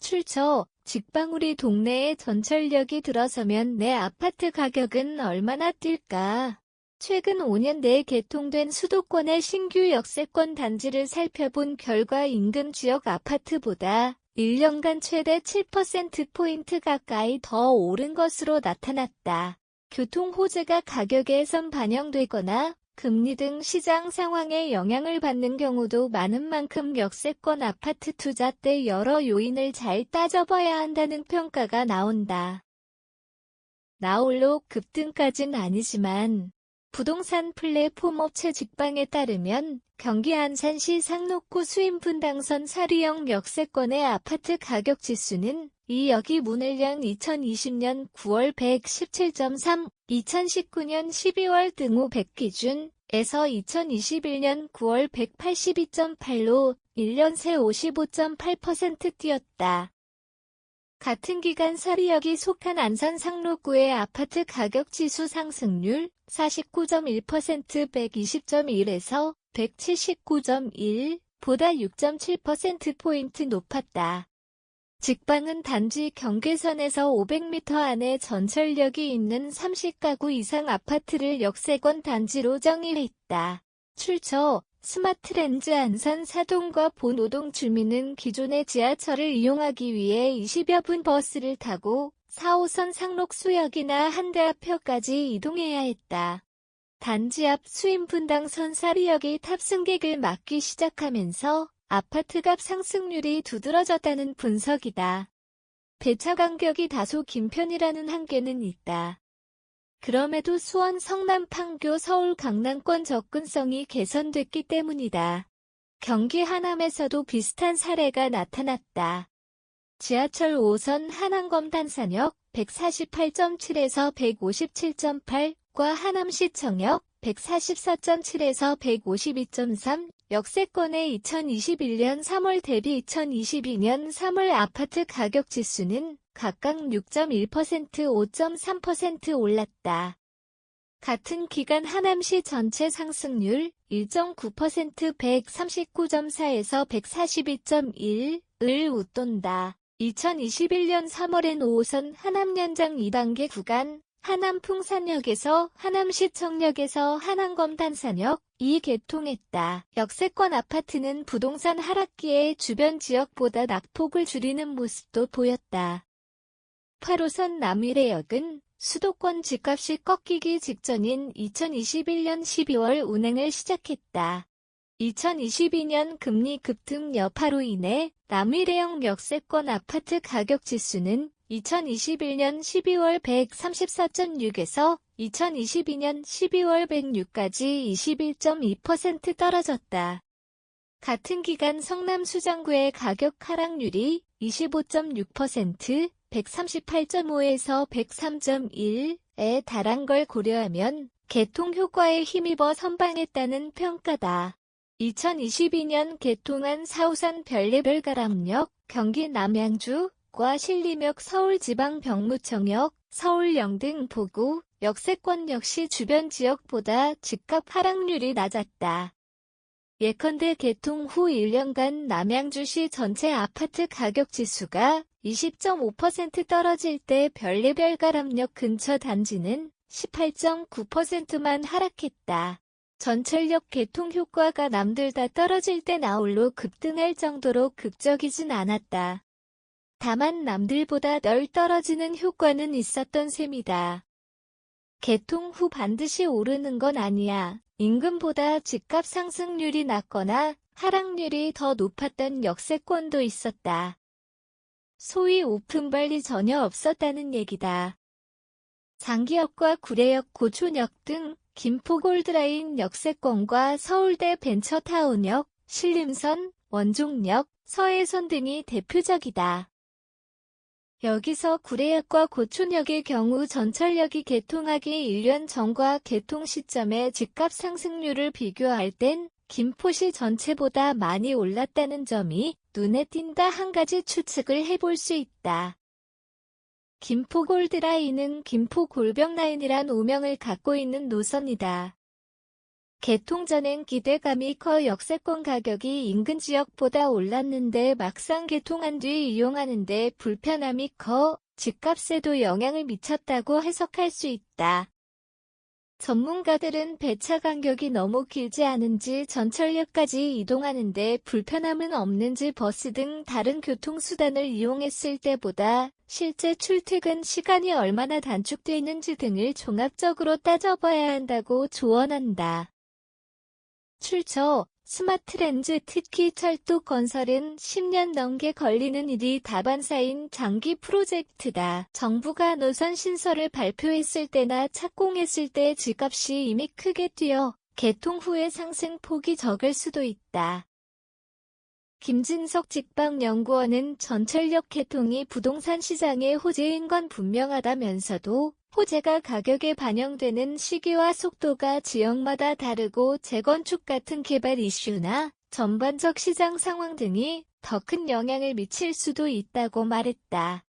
출처, 직방울이 동네에 전철역이 들어서면 내 아파트 가격은 얼마나 뛸까? 최근 5년 내에 개통된 수도권의 신규 역세권 단지를 살펴본 결과 인근 지역 아파트보다 1년간 최대 7%포인트 가까이 더 오른 것으로 나타났다. 교통 호재가 가격에선 반영되거나 금리 등 시장 상황에 영향을 받는 경우도 많은 만큼 역세권 아파트 투자 때 여러 요인을 잘 따져봐야 한다는 평가가 나온다. 나홀로 급등까진 아니지만 부동산 플랫폼 업체 직방에 따르면 경기 안산시 상록구 수인분당선 사리역 역세권의 아파트 가격 지수는 이 역이 문을 연 2020년 9월 117.3, 2019년 12월 등호 100 기준에서 2021년 9월 182.8로 1년 새 55.8% 뛰었다. 같은 기간 사리역이 속한 안산 상록구의 아파트 가격 지수 상승률 49.1% 120.1에서 179.1보다 6.7%포인트 높았다. 직방은 단지 경계선에서 500m 안에 전철역이 있는 30가구 이상 아파트를 역세권 단지로 정의했다. 출처 스마트렌즈 안산 사동과 본오동 주민은 기존의 지하철을 이용하기 위해 20여 분 버스를 타고 4호선 상록수역이나 한대앞역까지 이동해야 했다. 단지 앞 수인분당선 사리역이 탑승객을 막기 시작하면서 아파트값 상승률이 두드러졌다는 분석이다. 배차 간격이 다소 긴 편이라는 한계는 있다. 그럼에도 수원 성남 판교 서울 강남권 접근성이 개선됐기 때문이다. 경기 하남에서도 비슷한 사례가 나타났다. 지하철 5선 한안검 단산역 148.7에서 157.8과 하남시청역 144.7에서 152.3 역세권의 2021년 3월 대비 2022년 3월 아파트 가격 지수는 각각 6.1%, 5.3% 올랐다. 같은 기간 하남시 전체 상승률 1.9% 139.4에서 142.1을 웃돈다. 2021년 3월엔 5호선 하남 연장 2단계 구간 하남 풍산역에서 하남시청역에서 한안검 단산역이 개통했다. 역세권 아파트는 부동산 하락기에 주변 지역보다 낙폭을 줄이는 모습도 보였다. 8호선 남위례역은 수도권 집값이 꺾이기 직전인 2021년 12월 운행을 시작했다. 2022년 금리 급등 여파로 인해 남위례역 역세권 아파트 가격 지수는 2021년 12월 134.6에서 2022년 12월 106까지 21.2% 떨어졌다. 같은 기간 성남 수장구의 가격 하락률이 25.6%, 138.5에서 103.1에 달한 걸 고려하면 개통 효과에 힘입어 선방했다는 평가다. 2022년 개통한 4호선 별내별 가람역, 경기 남양주과 신림역 서울지방병무청역, 서울영 등 보구, 역세권 역시 주변 지역보다 집값 하락률이 낮았다. 예컨대 개통 후 1년간 남양주시 전체 아파트 가격 지수가 20.5% 떨어질 때 별내별 가람역 근처 단지는 18.9%만 하락했다. 전철역 개통 효과가 남들 다 떨어질 때 나홀로 급등할 정도로 극적이진 않았다. 다만 남들보다 덜 떨어지는 효과는 있었던 셈이다. 개통 후 반드시 오르는 건 아니야. 임금보다 집값 상승률이 낮거나 하락률이 더 높았던 역세권도 있었다. 소위 오픈발이 전혀 없었다는 얘기다. 장기역과 구례역, 고촌역 등 김포 골드라인 역세권과 서울대 벤처타운역, 신림선, 원종역, 서해선 등이 대표적이다. 여기서 구례역과 고촌역의 경우 전철역이 개통하기 1년 전과 개통 시점의 집값 상승률을 비교할 땐 김포시 전체보다 많이 올랐다는 점이 눈에 띈다 한 가지 추측을 해볼 수 있다. 김포 골드라인은 김포 골병라인이란 오명을 갖고 있는 노선이다. 개통 전엔 기대감이 커 역세권 가격이 인근 지역보다 올랐는데 막상 개통한 뒤 이용하는데 불편함이 커 집값에도 영향을 미쳤다고 해석할 수 있다. 전문가들은 배차 간격이 너무 길지 않은지 전철역까지 이동하는데 불편함은 없는지 버스 등 다른 교통수단을 이용했을 때보다 실제 출퇴근 시간이 얼마나 단축되는지 등을 종합적으로 따져봐야 한다고 조언한다. 출처 스마트렌즈 특히 철도 건설은 10년 넘게 걸리는 일이 다반사인 장기 프로젝트다. 정부가 노선 신설을 발표했을 때나 착공했을 때 집값이 이미 크게 뛰어 개통 후의 상승폭이 적을 수도 있다. 김진석 직방연구원은 전철역 개통이 부동산 시장의 호재인 건 분명하다면서도 호재가 가격에 반영되는 시기와 속도가 지역마다 다르고 재건축 같은 개발 이슈나 전반적 시장 상황 등이 더 큰 영향을 미칠 수도 있다고 말했다.